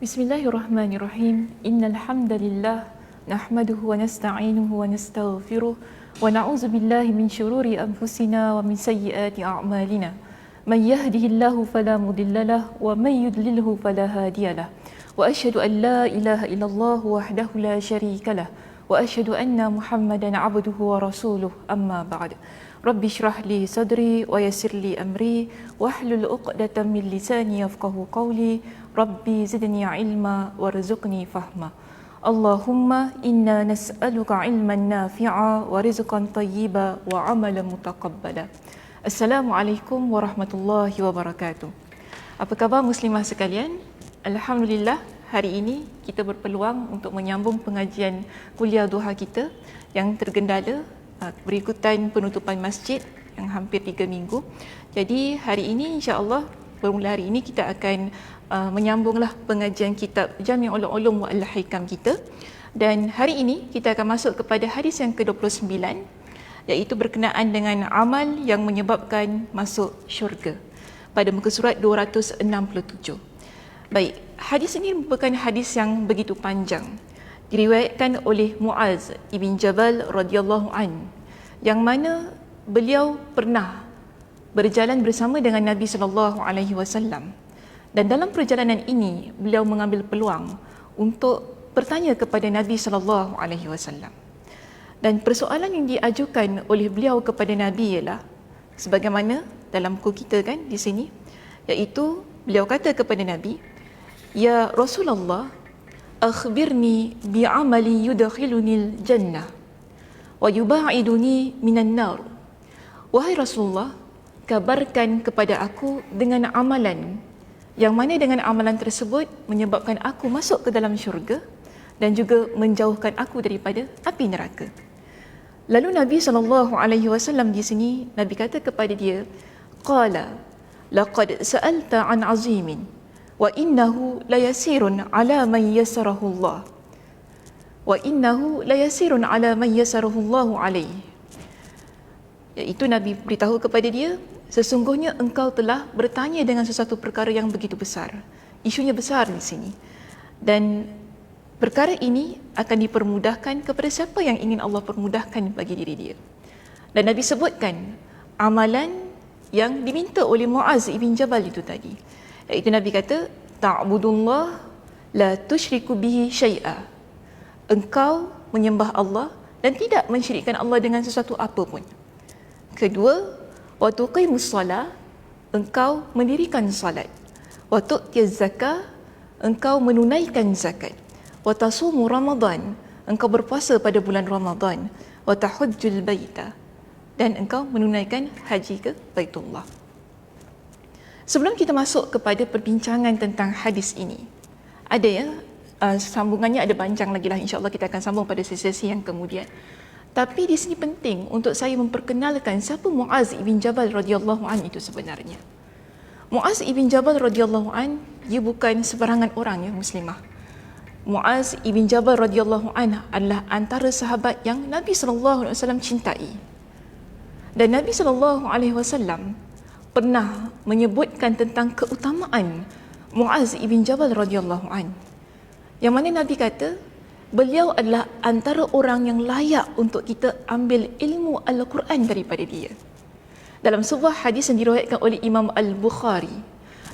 Bismillahirrahmanirrahim. Innal hamdalillah nahmaduhu wa nasta'inuhu wa nastaghfiruh wa na'udzu billahi min shururi anfusina wa min sayyiati a'malina. Man yahdihillahu fala mudhillalah wa man yudlilhu fala hadiyalah. Wa asyhadu an la ilaha illallah wahdahu la syarikalah wa asyhadu anna Muhammadan 'abduhu wa rasuluh. Amma ba'd. Rabbi shrah li sadri wa yassir li amri wahlul 'uqdatam min lisani yafqahu qawli. Rabbi zidni ilma warzuqni fahma. Allahumma inna nas'aluka ilman nafi'a wa rizqan tayyiba wa amalan mutaqabbala. Assalamualaikum warahmatullahi wabarakatuh. Apa khabar muslimah sekalian? Alhamdulillah, hari ini kita berpeluang untuk menyambung pengajian kuliah duha kita yang tergendala berikutan penutupan masjid yang hampir 3 minggu. Jadi hari ini insya-Allah, bermula hari ini kita akan menyambunglah pengajian kitab Jami'ul Ulum wa Al-Hikam kita, dan hari ini kita akan masuk kepada hadis yang ke-29, iaitu berkenaan dengan amal yang menyebabkan masuk syurga, pada muka surat 267. Baik, hadis ini merupakan hadis yang begitu panjang, diriwayatkan oleh Muaz ibn Jabal radhiyallahu an, yang mana beliau pernah berjalan bersama dengan Nabi sallallahu alaihi wasallam. Dan dalam perjalanan ini beliau mengambil peluang untuk bertanya kepada Nabi sallallahu alaihi wasallam. Dan persoalan yang diajukan oleh beliau kepada Nabi ialah sebagaimana dalam buku kita kan di sini, iaitu beliau kata kepada Nabi, "Ya Rasulullah, akhbirni bi'amali yudkhilunil jannah wa yuba'iduni minan nar." Wahai Rasulullah, kabarkan kepada aku dengan amalan yang mana dengan amalan tersebut menyebabkan aku masuk ke dalam syurga dan juga menjauhkan aku daripada api neraka. Lalu Nabi SAW di sini, Nabi kata kepada dia, qala laqad sa'alta an azimin wa innahu layasirun ala man yasarahu Allah wa innahu layasirun ala man yasarahu Allah alaihi. Iaitu Nabi beritahu kepada dia, sesungguhnya engkau telah bertanya dengan sesuatu perkara yang begitu besar. Isunya besar di sini. Dan perkara ini akan dipermudahkan kepada siapa yang ingin Allah permudahkan bagi diri dia. Dan Nabi sebutkan amalan yang diminta oleh Muaz ibn Jabal itu tadi. Iaitu Nabi kata, ta'budullah la tusyriku bihi syai'a. Engkau menyembah Allah dan tidak mensyirikkan Allah dengan sesuatu apapun. Kedua, wa tuqimus salah, engkau mendirikan salat. Wa tu'tiz zakah, engkau menunaikan zakat. Wa tasumu Ramadan, engkau berpuasa pada bulan Ramadan. Wa tahujjul baita, dan engkau menunaikan haji ke Baitullah. Sebelum kita masuk kepada perbincangan tentang hadis ini, ada ya sambungannya, ada panjang lagi lah, insya-Allah kita akan sambung pada sesi yang kemudian. Tapi di sini penting untuk saya memperkenalkan siapa Muaz ibn Jabal radhiyallahu an itu sebenarnya. Muaz ibn Jabal radhiyallahu an, dia bukan sebarangan orang ya muslimah. Muaz ibn Jabal radhiyallahu an adalah antara sahabat yang Nabi sallallahu alaihi wasallam cintai. Dan Nabi sallallahu alaihi wasallam pernah menyebutkan tentang keutamaan Muaz ibn Jabal radhiyallahu an. Yang mana Nabi kata, beliau adalah antara orang yang layak untuk kita ambil ilmu Al-Quran daripada dia. Dalam sebuah hadis yang diriwayatkan oleh Imam Al-Bukhari,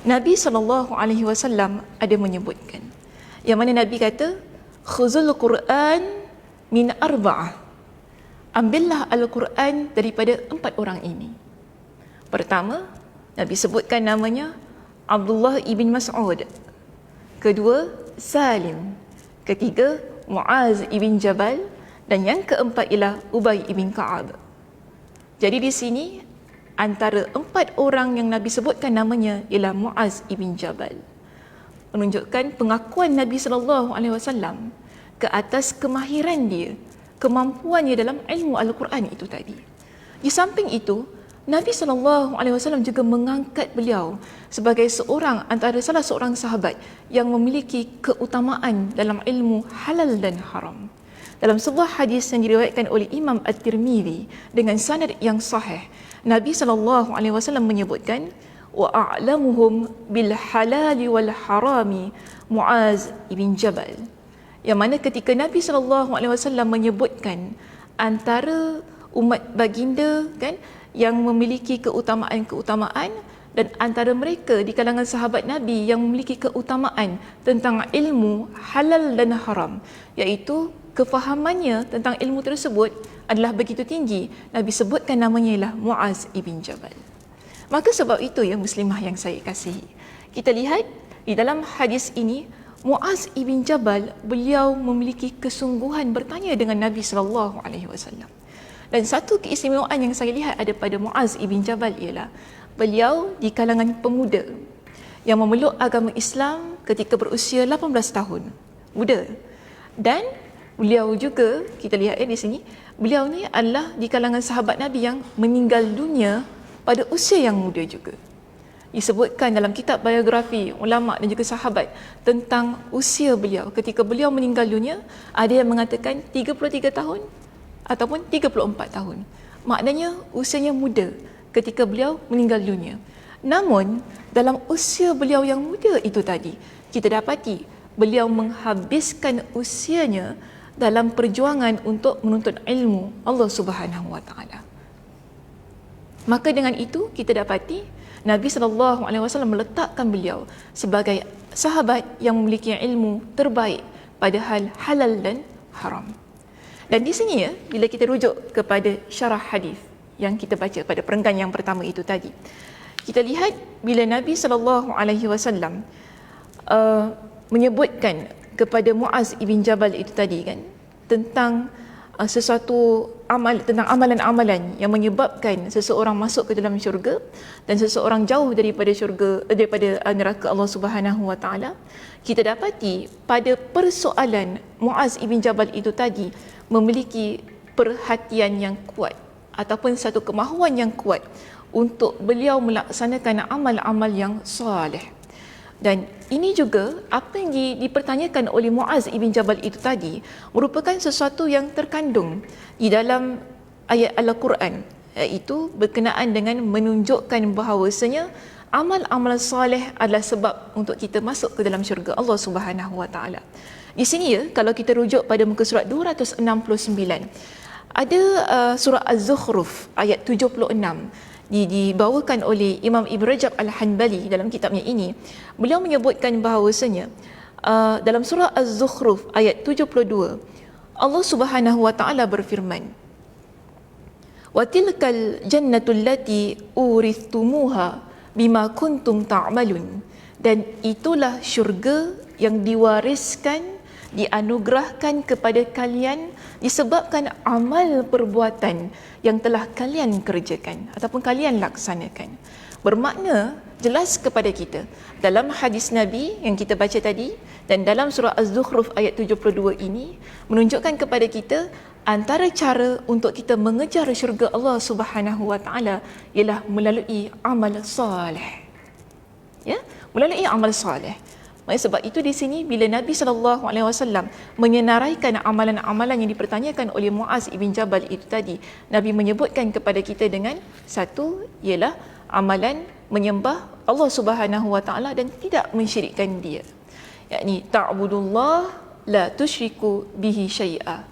Nabi SAW ada menyebutkan, yang mana Nabi kata, khuzul Quran min arba'ah. Ambillah Al-Quran daripada 4 orang ini. Pertama, Nabi sebutkan namanya Abdullah ibn Mas'ud. Kedua, Salim. Ketiga, Muaz ibn Jabal, dan yang keempat ialah Ubay ibn Ka'ab. Jadi di sini antara 4 orang yang Nabi sebutkan namanya ialah Muaz ibn Jabal, menunjukkan pengakuan Nabi sallallahu alaihi wasallam ke atas kemahiran dia, kemampuannya dalam ilmu Al-Quran itu tadi. Di samping itu, Nabi SAW juga mengangkat beliau sebagai salah seorang sahabat yang memiliki keutamaan dalam ilmu halal dan haram. Dalam sebuah hadis yang diriwayatkan oleh Imam At-Tirmidzi dengan sanad yang sahih, Nabi SAW menyebutkan, wa a'lamuhum bil halali wal harami Muaz ibn Jabal. Yang mana ketika Nabi SAW menyebutkan antara umat baginda kan yang memiliki keutamaan-keutamaan, dan antara mereka di kalangan sahabat Nabi yang memiliki keutamaan tentang ilmu halal dan haram, iaitu kefahamannya tentang ilmu tersebut adalah begitu tinggi, Nabi sebutkan namanya ialah Muaz ibn Jabal. Maka sebab itu ya muslimah yang saya kasihi, kita lihat di dalam hadis ini Muaz ibn Jabal, beliau memiliki kesungguhan bertanya dengan Nabi SAW. Dan satu keistimewaan yang saya lihat ada pada Muaz ibn Jabal ialah beliau di kalangan pemuda yang memeluk agama Islam ketika berusia 18 tahun, muda. Dan beliau juga, kita lihat di sini, beliau ni adalah di kalangan sahabat Nabi yang meninggal dunia pada usia yang muda juga. Disebutkan dalam kitab biografi ulama dan juga sahabat tentang usia beliau ketika beliau meninggal dunia, ada yang mengatakan 33 tahun ataupun 34 tahun. Maknanya usianya muda ketika beliau meninggal dunia. Namun dalam usia beliau yang muda itu tadi, kita dapati beliau menghabiskan usianya dalam perjuangan untuk menuntut ilmu Allah Subhanahu Wa Taala. Maka dengan itu kita dapati Nabi SAW meletakkan beliau sebagai sahabat yang memiliki ilmu terbaik pada hal halal dan haram. Dan di sini ya, bila kita rujuk kepada syarah hadis yang kita baca pada perenggan yang pertama itu tadi, kita lihat bila Nabi SAW menyebutkan kepada Muaz ibn Jabal itu tadi kan, tentang sesuatu tentang amalan-amalan yang menyebabkan seseorang masuk ke dalam syurga dan seseorang jauh daripada neraka Allah Subhanahu Wa Taala, kita dapati pada persoalan Muaz ibn Jabal itu tadi memiliki perhatian yang kuat ataupun satu kemahuan yang kuat untuk beliau melaksanakan amal-amal yang soleh. Dan ini juga apa yang dipertanyakan oleh Muaz ibn Jabal itu tadi merupakan sesuatu yang terkandung di dalam ayat Al-Quran, iaitu berkenaan dengan menunjukkan bahawasanya amal-amal soleh adalah sebab untuk kita masuk ke dalam syurga Allah Subhanahu Wa Taala. Di sini ya, kalau kita rujuk pada muka surat 269, ada surah Az-Zukhruf ayat 76 dibawakan oleh Imam Ibn Rajab Al-Hanbali dalam kitabnya ini. Beliau menyebutkan bahawasanya dalam surah Az-Zukhruf ayat 72, Allah Subhanahu Wa Taala berfirman, "Wa tilkal jannatul lati urithumuha bima kuntum ta'malun." Dan itulah syurga yang diwariskan, dianugerahkan kepada kalian disebabkan amal perbuatan yang telah kalian kerjakan ataupun kalian laksanakan. Bermakna jelas kepada kita dalam hadis Nabi yang kita baca tadi dan dalam surah Az-Zukhruf ayat 72 ini menunjukkan kepada kita antara cara untuk kita mengejar syurga Allah Subhanahu Wa Taala ialah melalui amal soleh. Ya, melalui amal soleh. Sebab itu di sini bila Nabi SAW menyenaraikan amalan-amalan yang dipertanyakan oleh Muaz ibn Jabal itu tadi, Nabi menyebutkan kepada kita dengan satu ialah amalan menyembah Allah Subhanahu Wa Taala dan tidak mensyirikkan Dia. Yakni ta'budullah la tusyriku bihi syai'a.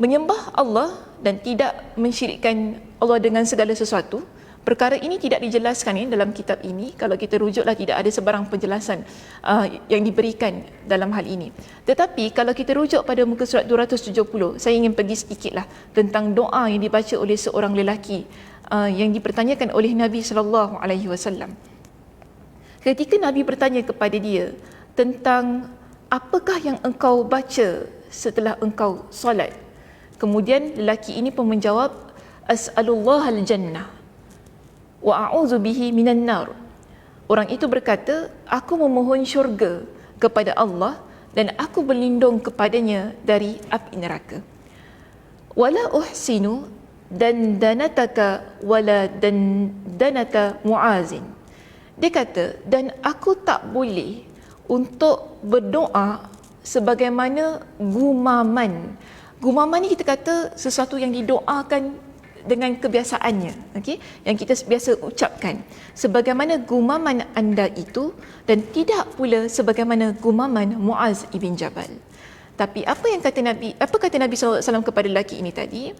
Menyembah Allah dan tidak mensyirikkan Allah dengan segala sesuatu. Perkara ini tidak dijelaskan dalam kitab ini. Kalau kita rujuklah, tidak ada sebarang penjelasan yang diberikan dalam hal ini. Tetapi kalau kita rujuk pada muka surat 270, saya ingin pergi sedikitlah tentang doa yang dibaca oleh seorang lelaki yang dipertanyakan oleh Nabi SAW. Ketika Nabi bertanya kepada dia tentang apakah yang engkau baca setelah engkau solat, kemudian lelaki ini pun menjawab, "As'alullah al-jannah wa a'udzu bihi minan nar." Orang itu berkata, aku memohon syurga kepada Allah dan aku berlindung kepadanya dari api neraka. Wala uhsinu dandanataka wala dandanata Muazin. Dia kata, dan aku tak boleh untuk berdoa sebagaimana gumaman. Gumaman ni kita kata sesuatu yang didoakan dengan kebiasaannya, okey, yang kita biasa ucapkan, sebagaimana gumaman anda itu, dan tidak pula sebagaimana gumaman Muaz ibn Jabal. Tapi apa kata Nabi SAW kepada lelaki ini tadi?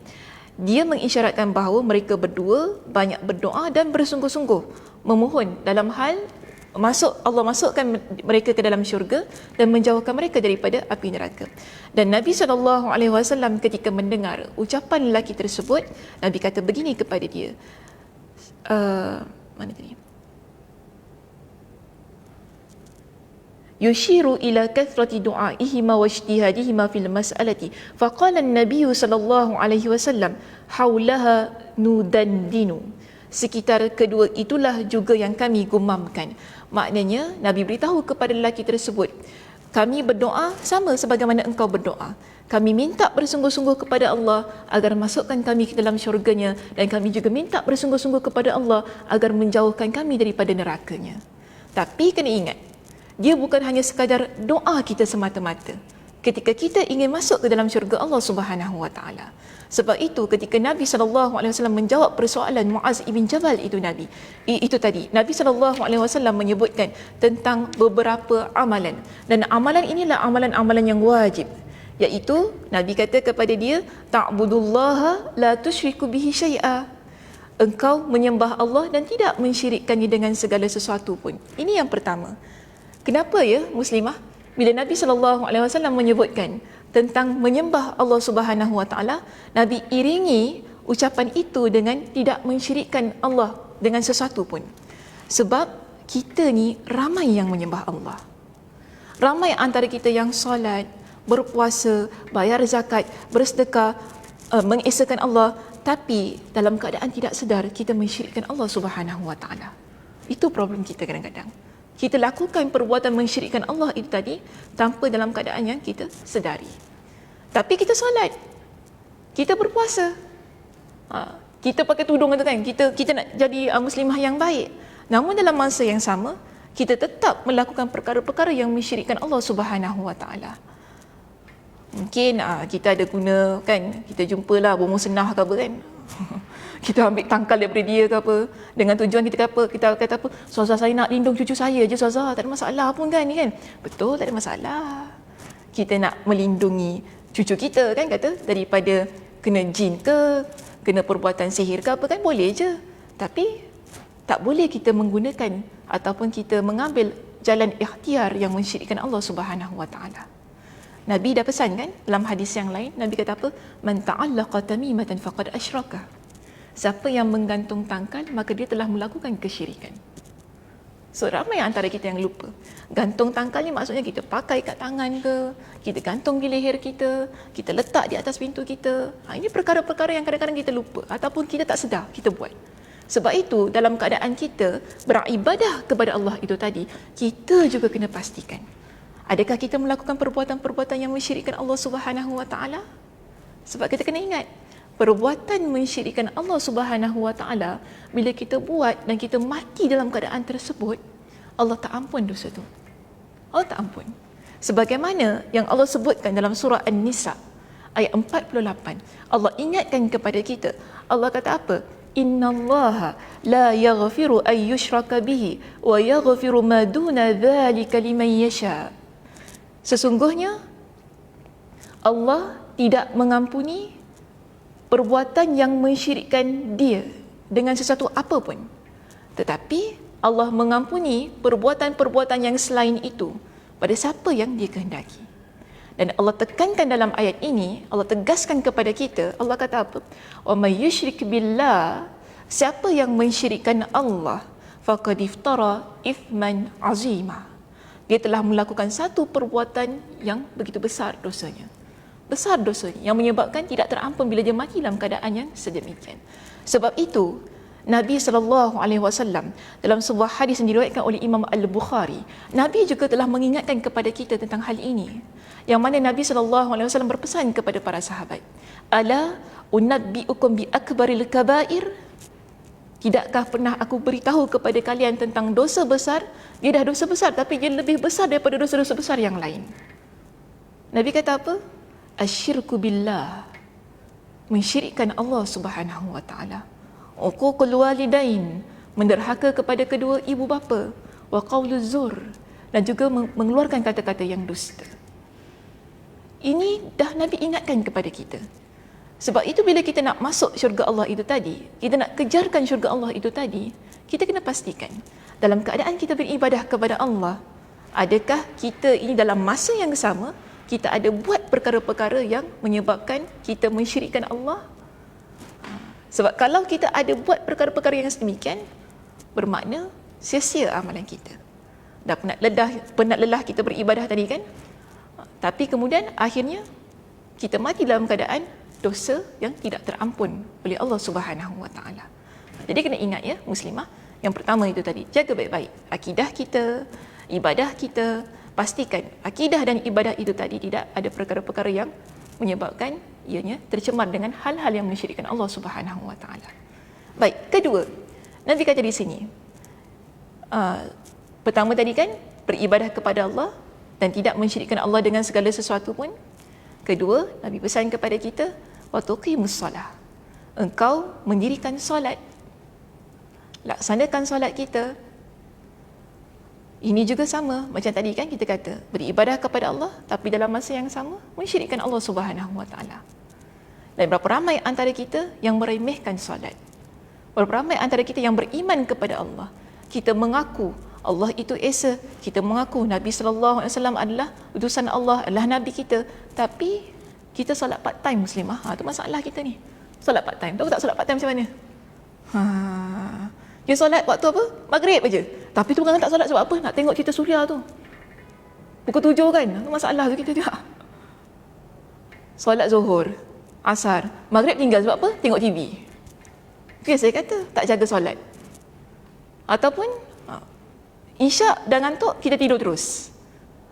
Dia mengisyaratkan bahawa mereka berdua banyak berdoa dan bersungguh-sungguh memohon dalam hal Allah masukkan mereka ke dalam syurga dan menjauhkan mereka daripada api neraka. Dan Nabi SAW ketika mendengar ucapan lelaki tersebut, Nabi kata begini kepada dia, mana tadi? Yushiru ila kathrati du'aihima wa ijtihadihima fil mas'alati faqala an-nabiy sallallahu alaihi wasallam haulaha nudandinu. Sekitar kedua itulah juga yang kami gumamkan. Maknanya Nabi beritahu kepada lelaki tersebut, kami berdoa sama sebagaimana engkau berdoa. Kami minta bersungguh-sungguh kepada Allah agar masukkan kami ke dalam syurganya, dan kami juga minta bersungguh-sungguh kepada Allah agar menjauhkan kami daripada nerakanya. Tapi kena ingat, dia bukan hanya sekadar doa kita semata-mata ketika kita ingin masuk ke dalam syurga Allah Subhanahu Wa Taala. Sebab itu ketika Nabi SAW menjawab persoalan Muaz ibn Jabal itu Nabi SAW menyebutkan tentang beberapa amalan, dan amalan inilah amalan-amalan yang wajib, iaitu Nabi kata kepada dia, ta'budullaha la tusyriku bihi syai'a. Engkau menyembah Allah dan tidak mensyirikkannya dengan segala sesuatu pun. Ini yang pertama. Kenapa ya muslimah, bila Nabi SAW menyebutkan tentang menyembah Allah Subhanahu Wa Taala, Nabi iringi ucapan itu dengan tidak mensyirikkan Allah dengan sesuatu pun. Sebab kita ni ramai yang menyembah Allah. Ramai antara kita yang solat, berpuasa, bayar zakat, bersedekah, mengesahkan Allah, tapi dalam keadaan tidak sedar kita mensyirikkan Allah Subhanahu Wa Taala. Itu problem kita kadang-kadang. Kita lakukan perbuatan mensyirikkan Allah itu tadi tanpa dalam keadaan yang kita sedari. Tapi kita solat, kita berpuasa, kita pakai tudung itu kan, kita nak jadi muslimah yang baik. Namun dalam masa yang sama, kita tetap melakukan perkara-perkara yang mensyirikkan Allah Subhanahu Wa Taala. Mungkin kita ada guna kan, kita jumpalah bomoh senah ke apa kan. Kita ambil tangkal daripada dia ke apa, dengan tujuan kita kata apa, Ustazah saya nak lindung cucu saya je Ustazah, tak ada masalah pun kan ni kan. Betul, tak ada masalah. Kita nak melindungi cucu kita kan, kata daripada kena jin ke, kena perbuatan sihir ke apa kan, boleh je. Tapi tak boleh kita menggunakan ataupun kita mengambil jalan ikhtiar yang mensyirikkan Allah Subhanahu Wa Taala. Nabi dah pesan kan dalam hadis yang lain, Nabi kata apa? Man ta'allaqa tamimatan faqad asyraka. Siapa yang menggantung tangkal, maka dia telah melakukan kesyirikan. So ramai antara kita yang lupa. Gantung tangkal ni maksudnya kita pakai kat tangan ke, kita gantung di leher kita, kita letak di atas pintu kita. Ini perkara-perkara yang kadang-kadang kita lupa ataupun kita tak sedar kita buat. Sebab itu dalam keadaan kita beribadah kepada Allah itu tadi, kita juga kena pastikan, adakah kita melakukan perbuatan-perbuatan yang mensyirikkan Allah Subhanahu Wa Taala? Sebab kita kena ingat, perbuatan mensyirikkan Allah Subhanahu Wa Taala, bila kita buat dan kita mati dalam keadaan tersebut, Allah tak ampun dosa tu. Allah tak ampun. Sebagaimana yang Allah sebutkan dalam surah An-Nisa ayat 48. Allah ingatkan kepada kita. Allah kata apa? Innallaha la yaghfiru ay yushraka bihi wa yaghfiru ma duna dzalika liman yasha. Sesungguhnya Allah tidak mengampuni perbuatan yang mensyirikkan dia dengan sesuatu apa pun. Tetapi Allah mengampuni perbuatan-perbuatan yang selain itu pada siapa yang dia kehendaki. Dan Allah tekankan dalam ayat ini, Allah tegaskan kepada kita, Allah kata apa? Wa may yusyrik billah, siapa yang mensyirikkan Allah, faqad iftara ithman azima. Dia telah melakukan satu perbuatan yang begitu besar dosanya. Besar dosanya yang menyebabkan tidak terampun bila dia mati dalam keadaan yang sedemikian. Sebab itu Nabi SAW dalam sebuah hadis yang diriwayatkan oleh Imam Al-Bukhari, Nabi juga telah mengingatkan kepada kita tentang hal ini. Yang mana Nabi SAW berpesan kepada para sahabat, Ala unabbi'ukum bi akbaril kabair? Tidakkah pernah aku beritahu kepada kalian tentang dosa besar? Dia dah dosa besar, tapi dia lebih besar daripada dosa-dosa besar yang lain. Nabi kata apa? Asyirku billah. mensyirikkan Allah Subhanahu wa taala. Uququl walidain, menderhaka kepada kedua ibu bapa, wa qauluz zur, dan juga mengeluarkan kata-kata yang dusta. Ini dah Nabi ingatkan kepada kita. Sebab itu bila kita nak masuk syurga Allah itu tadi, kita nak kejarkan syurga Allah itu tadi, kita kena pastikan dalam keadaan kita beribadah kepada Allah, adakah kita ini dalam masa yang sama kita ada buat perkara-perkara yang menyebabkan kita mensyirikkan Allah? Sebab kalau kita ada buat perkara-perkara yang sedemikian, bermakna sia-sia amalan kita. Dah penat lelah kita beribadah tadi kan? Tapi kemudian akhirnya kita mati dalam keadaan dosa yang tidak terampun oleh Allah Subhanahu wa taala. Jadi kena ingat ya muslimah, yang pertama itu tadi, jaga baik-baik akidah kita, ibadah kita. Pastikan akidah dan ibadah itu tadi tidak ada perkara-perkara yang menyebabkan ianya tercemar dengan hal-hal yang mensyirikkan Allah Subhanahu wa taala. Baik, kedua, Nabi kata di sini, pertama tadi kan beribadah kepada Allah dan tidak mensyirikkan Allah dengan segala sesuatu pun. Kedua, Nabi pesan kepada kita, wa tuqimus solah, engkau mendirikan solat, laksanakan solat kita. Ini juga sama macam tadi kan kita kata beribadah kepada Allah tapi dalam masa yang sama mensyirikkan Allah Subhanahu wa taala. Dan berapa ramai antara kita yang meremehkan solat. Berapa ramai antara kita yang beriman kepada Allah. Kita mengaku Allah itu esa, kita mengaku Nabi sallallahu alaihi wasallam adalah utusan Allah, adalah nabi kita, tapi kita solat part time muslimah. Tu masalah kita ni. Solat part time. Tahu tak solat part time macam mana? Dia solat waktu apa? Maghrib aja. Tapi tu orang tak solat sebab apa? Nak tengok cerita suria tu. Pukul 7 kan? Itu masalah tu kita tengok. Solat Zuhur, Asar, Maghrib tinggal sebab apa? Tengok TV. Itu yang saya kata, tak jaga solat. Ataupun Isyak dah ngantuk, kita tidur terus.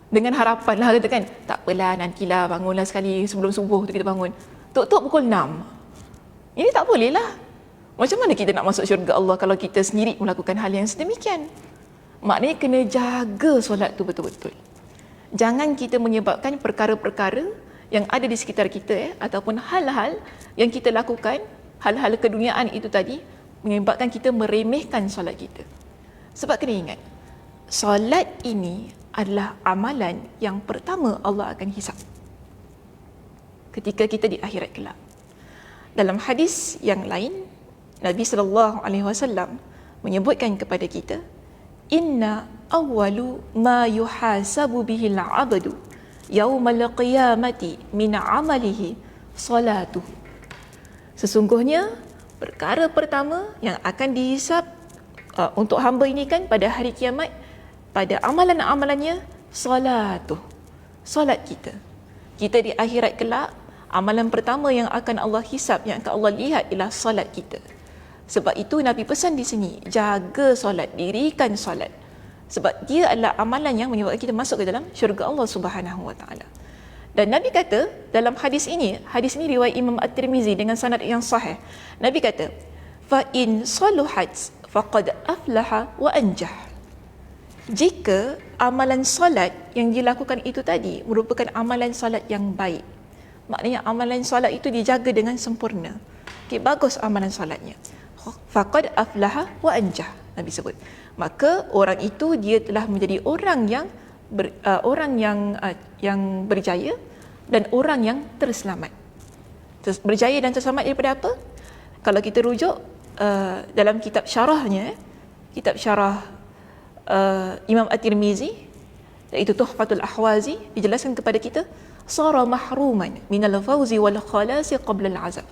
Dengan harapan lah kata kan, tak apalah nantilah bangunlah sekali sebelum subuh tu kita bangun. Tok-tok pukul 6. Ini tak boleh lah. Macam mana kita nak masuk syurga Allah kalau kita sendiri melakukan hal yang sedemikian? Maknanya kena jaga solat tu betul-betul. Jangan kita menyebabkan perkara-perkara yang ada di sekitar kita ataupun hal-hal yang kita lakukan, hal-hal keduniaan itu tadi, menyebabkan kita meremehkan solat kita. Sebab kena ingat, solat ini adalah amalan yang pertama Allah akan hisap ketika kita di akhirat kelak. Dalam hadis yang lain, Nabi SAW menyebutkan kepada kita, inna awwalu ma yuhasabu bihil abdu yaumal qiyamati min amalihi salatuh. Sesungguhnya perkara pertama yang akan dihisap untuk hamba ini kan pada hari kiamat, pada amalan-amalannya, salatuh, solat kita. Kita di akhirat kelak, amalan pertama yang akan Allah hisap, yang akan Allah lihat ialah solat kita. Sebab itu Nabi pesan di sini, jaga solat, dirikan solat. Sebab dia adalah amalan yang menyebabkan kita masuk ke dalam syurga Allah Subhanahu wa taala. Dan Nabi kata dalam hadis ini riwayat Imam At-Tirmizi dengan sanad yang sahih. Nabi kata, fa in saluhat faqad aflaha wa anjah. Jika amalan solat yang dilakukan itu tadi merupakan amalan solat yang baik, maknanya amalan solat itu dijaga dengan sempurna. Okay, bagus amalan solatnya. Faqad aflaha wa anjah, Nabi sebut. Maka orang itu dia telah menjadi orang yang berjaya dan orang yang terselamat. Berjaya dan terselamat daripada apa? Kalau kita rujuk dalam kitab syarahnya, kitab syarah Imam At-Tirmizi, iaitu Tuhfatul Ahwazi, dijelaskan kepada kita, sara mahruman minal fawzi wal khalasi qabla al-azab.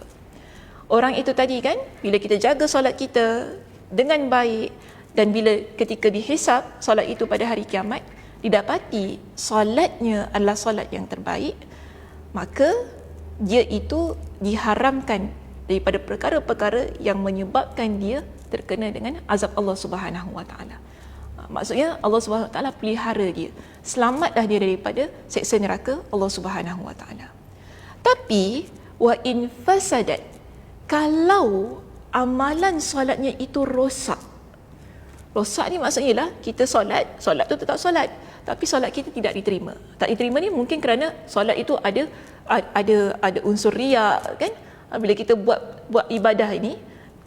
Orang itu tadi kan, bila kita jaga solat kita dengan baik dan bila ketika dihisap solat itu pada hari kiamat, didapati solatnya adalah solat yang terbaik, maka dia itu diharamkan daripada perkara-perkara yang menyebabkan dia terkena dengan azab Allah Subhanahu wa taala. Maksudnya Allah Subhanahu wa taala pelihara dia, selamatlah dia daripada seksa neraka Allah Subhanahu wa taala. Tapi wa in fasadat, kalau amalan solatnya itu rosak. Rosak ni maksudnya lah kita solat tu tetap solat, tapi solat kita tidak diterima. Tak diterima ni mungkin kerana solat itu ada unsur riak kan, bila kita buat ibadah ini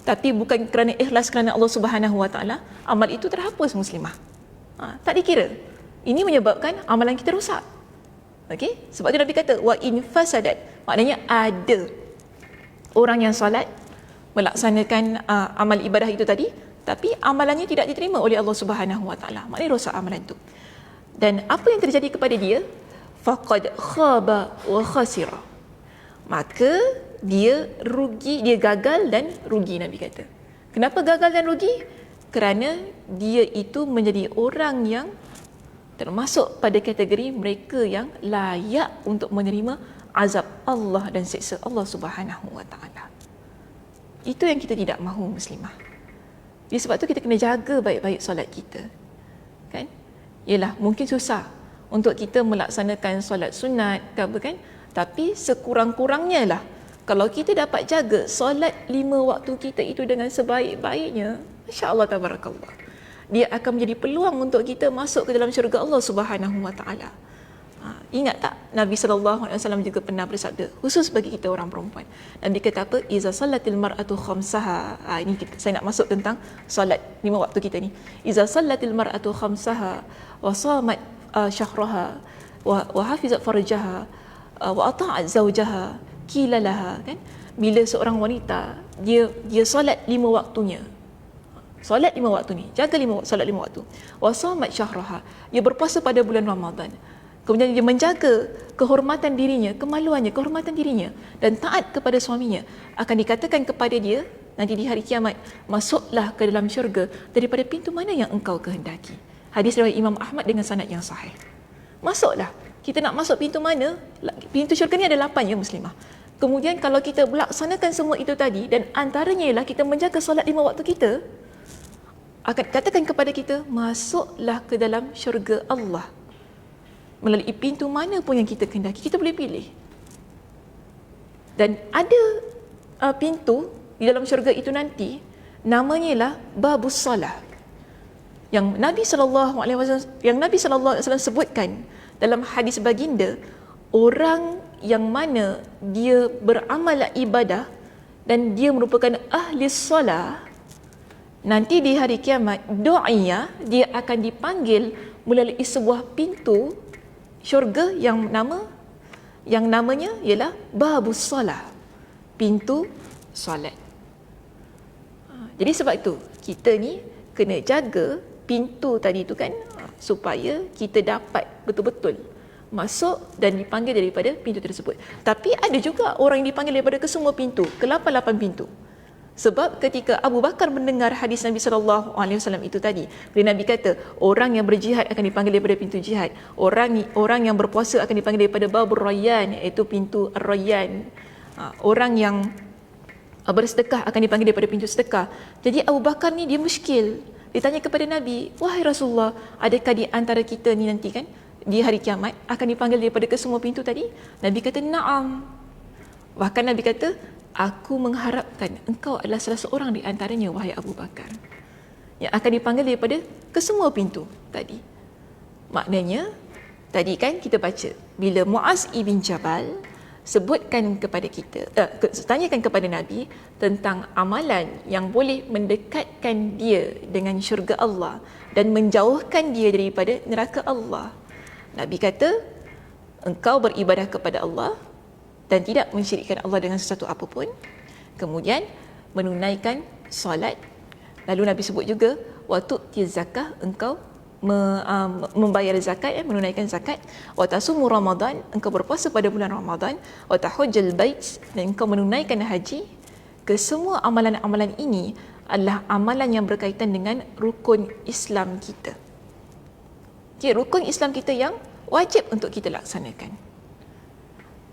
tapi bukan kerana ikhlas kerana Allah Subhanahu Wa Taala, amal itu terhapus muslimah. Tak dikira. Ini menyebabkan amalan kita rosak. Okey, sebab itu Nabi kata wa in fasadat, maknanya ada orang yang solat melaksanakan amal ibadah itu tadi, tapi amalannya tidak diterima oleh Allah Subhanahu Wa Taala, maknanya rosak amalan itu. Dan apa yang terjadi kepada dia? Faqad khaba wa khasira, maka dia rugi, dia gagal dan rugi. Nabi kata, kenapa gagal dan rugi? Kerana dia itu menjadi orang yang termasuk pada kategori mereka yang layak untuk menerima azab Allah dan siksa Allah Subhanahu Wa Taala. Itu yang kita tidak mahu muslimah. Jadi sebab tu kita kena jaga baik-baik solat kita. Kan? Yalah, mungkin susah untuk kita melaksanakan solat sunat ke apa kan? Tapi sekurang-kurangnya lah kalau kita dapat jaga solat 5 waktu kita itu dengan sebaik-baiknya, masya-Allah tabarakallah, dia akan menjadi peluang untuk kita masuk ke dalam syurga Allah Subhanahu Wa Taala. Ingat tak Nabi SAW juga pernah bersabda, khusus bagi kita orang perempuan. Nabi kata apa? Iza salatil mar'atu khamsaha. Ini saya nak masuk tentang solat 5 waktu kita ni. Iza salatil mar'atu khamsaha wa shamat syahraha wa hafizat farjaha wa ata'at zawjaha qila laha, kan? Bila seorang wanita dia solat 5 waktunya, solat 5 waktu ni, jaga solat 5 waktu, wa shamat syahraha, dia berpuasa pada bulan Ramadan, kemudian dia menjaga kehormatan dirinya, kemaluannya, kehormatan dirinya, dan taat kepada suaminya, akan dikatakan kepada dia nanti di hari kiamat, masuklah ke dalam syurga daripada pintu mana yang engkau kehendaki. Hadis riwayat Imam Ahmad dengan sanad yang sahih. Masuklah. Kita nak masuk pintu mana? Pintu syurga ni ada 8 ya muslimah. Kemudian kalau kita melaksanakan semua itu tadi, dan antaranya ialah kita menjaga solat 5 waktu kita, akan katakan kepada kita, masuklah ke dalam syurga Allah melalui pintu mana pun yang kita kehendaki. Kita boleh pilih. Dan ada pintu di dalam syurga itu nanti, namanya ialah babus salah, yang Nabi SAW sebutkan dalam hadis baginda, orang yang mana dia beramal ibadah dan dia merupakan ahli solah, nanti di hari kiamat do'iyah, dia akan dipanggil melalui sebuah pintu syurga yang namanya ialah babus salah, pintu solat. Jadi sebab itu kita ni kena jaga pintu tadi tu kan, supaya kita dapat betul-betul masuk dan dipanggil daripada pintu tersebut. Tapi ada juga orang yang dipanggil daripada kesemua pintu, ke 8 pintu. Sebab ketika Abu Bakar mendengar hadis Nabi SAW itu tadi, bila Nabi kata orang yang berjihad akan dipanggil daripada pintu jihad, orang yang berpuasa akan dipanggil daripada babur rayyan, iaitu pintu ar-rayyan, orang yang bersedekah akan dipanggil daripada pintu sedekah. Jadi Abu Bakar ni dia muskil. Dia tanya kepada Nabi, wahai Rasulullah, adakah di antara kita ni nanti kan di hari kiamat akan dipanggil daripada kesemua pintu tadi? Nabi kata na'am. Bahkan Nabi kata, aku mengharapkan engkau adalah salah seorang di antaranya, wahai Abu Bakar, yang akan dipanggil daripada kesemua pintu tadi. Maknanya tadi kan kita baca, bila Muaz ibn Jabal sebutkan kepada kita, tanyakan kepada Nabi tentang amalan yang boleh mendekatkan dia dengan syurga Allah dan menjauhkan dia daripada neraka Allah. Nabi kata, engkau beribadah kepada Allah dan tidak mensyirikkan Allah dengan sesuatu apapun, kemudian menunaikan solat. Lalu Nabi sebut juga, wa tu'ti zakah, engkau membayar zakat, menunaikan zakat, wa tasumu Ramadan, engkau berpuasa pada bulan Ramadan, wa tahujjal bait, dan engkau menunaikan haji. Kesemua amalan-amalan ini adalah amalan yang berkaitan dengan rukun Islam kita. Okay, rukun Islam kita yang wajib untuk kita laksanakan.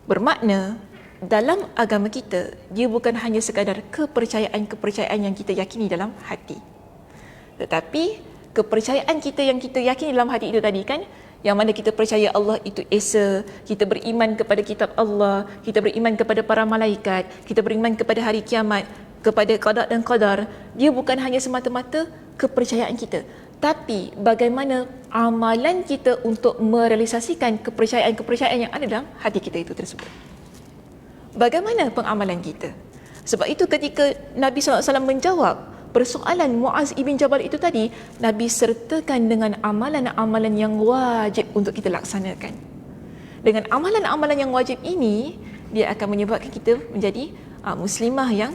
Bermakna dalam agama kita, dia bukan hanya sekadar kepercayaan yang kita yakini dalam hati, tetapi kepercayaan kita yang kita yakini dalam hati itu tadi kan, yang mana kita percaya Allah itu esa, kita beriman kepada kitab Allah, kita beriman kepada para malaikat, kita beriman kepada hari kiamat, kepada qada dan qadar. Dia bukan hanya semata-mata kepercayaan kita, tapi bagaimana amalan kita untuk merealisasikan kepercayaan-kepercayaan yang ada dalam hati kita itu tersebut. bagaimana pengamalan kita? Sebab itu ketika Nabi SAW menjawab persoalan Muaz ibn Jabal itu tadi, Nabi sertakan dengan amalan-amalan yang wajib untuk kita laksanakan. Dengan amalan-amalan yang wajib ini, dia akan menyebabkan kita menjadi muslimah yang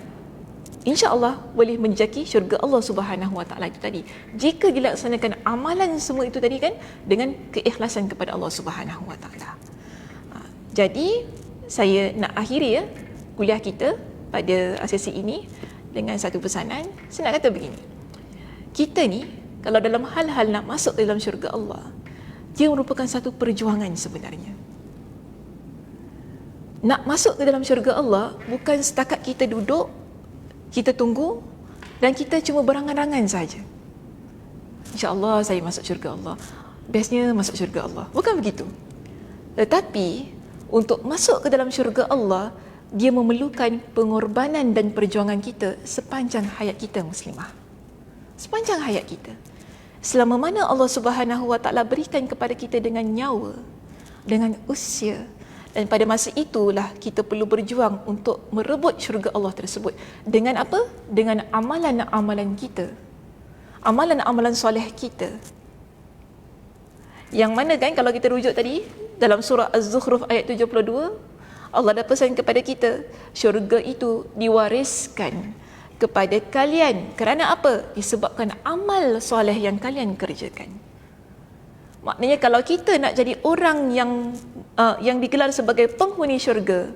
insya-Allah boleh menjaki syurga Allah Subhanahu Wa Taala itu tadi. Jika dilaksanakan amalan semua itu tadi kan dengan keikhlasan kepada Allah Subhanahu Wa Taala. Jadi saya nak akhiri kuliah kita pada sesi ini dengan satu pesanan. Saya nak kata begini. Kita ni kalau dalam hal-hal nak masuk ke dalam syurga Allah, dia merupakan satu perjuangan sebenarnya. Nak masuk ke dalam syurga Allah bukan setakat kita duduk, kita tunggu dan kita cuma berangan-angan saja. InsyaAllah saya masuk syurga Allah, bestnya masuk syurga Allah. Bukan begitu. Tetapi untuk masuk ke dalam syurga Allah, dia memerlukan pengorbanan dan perjuangan kita sepanjang hayat kita muslimah. Sepanjang hayat kita. Selama mana Allah Subhanahu Wa Taala berikan kepada kita dengan nyawa, dengan usia, dan pada masa itulah kita perlu berjuang untuk merebut syurga Allah tersebut. Dengan apa? Dengan amalan-amalan kita. Amalan-amalan soleh kita. Yang mana kan kalau kita rujuk tadi dalam surah Az-Zukhruf ayat 72, Allah dah pesan kepada kita, syurga itu diwariskan kepada kalian. Kerana apa? Disebabkan amal soleh yang kalian kerjakan. Maknanya kalau kita nak jadi orang yang digelar sebagai penghuni syurga,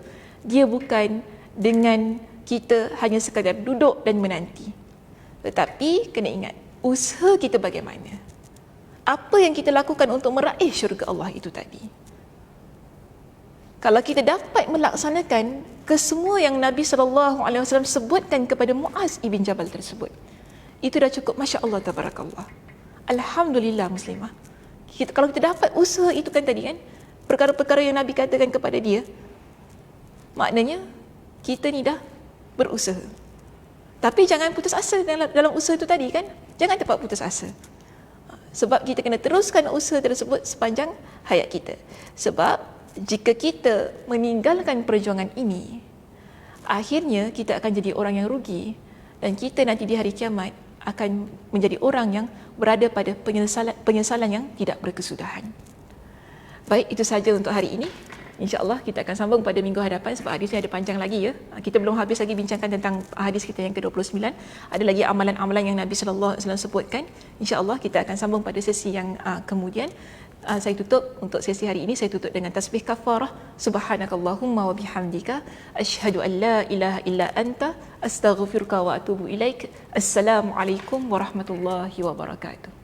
dia bukan dengan kita hanya sekadar duduk dan menanti. Tetapi kena ingat, usaha kita bagaimana? Apa yang kita lakukan untuk meraih syurga Allah itu tadi? Kalau kita dapat melaksanakan kesemua yang Nabi SAW sebutkan kepada Muaz ibn Jabal tersebut, itu dah cukup, Masya Allah, Tabarakallah. Alhamdulillah muslimah. Kalau kita dapat usaha itu kan tadi kan, perkara-perkara yang Nabi katakan kepada dia, maknanya kita ni dah berusaha. Tapi jangan putus asa dalam usaha itu tadi kan. Jangan cepat putus asa. Sebab kita kena teruskan usaha tersebut sepanjang hayat kita. Sebab jika kita meninggalkan perjuangan ini, akhirnya kita akan jadi orang yang rugi, dan kita nanti di hari kiamat akan menjadi orang yang berada pada penyesalan yang tidak berkesudahan. Baik, itu saja untuk hari ini. InsyaAllah kita akan sambung pada minggu hadapan sebab hadisnya ada panjang lagi ya. Kita belum habis lagi bincangkan tentang hadis kita yang ke-29. Ada lagi amalan-amalan yang Nabi SAW sebutkan. InsyaAllah kita akan sambung pada sesi yang kemudian. Saya tutup untuk sesi hari ini, saya tutup dengan tasbih kafarah. Subhanakallahumma wa bihamdika asyhadu an la ilaha illa anta astaghfiruka wa atubu ilaik. Assalamualaikum warahmatullahi wabarakatuh.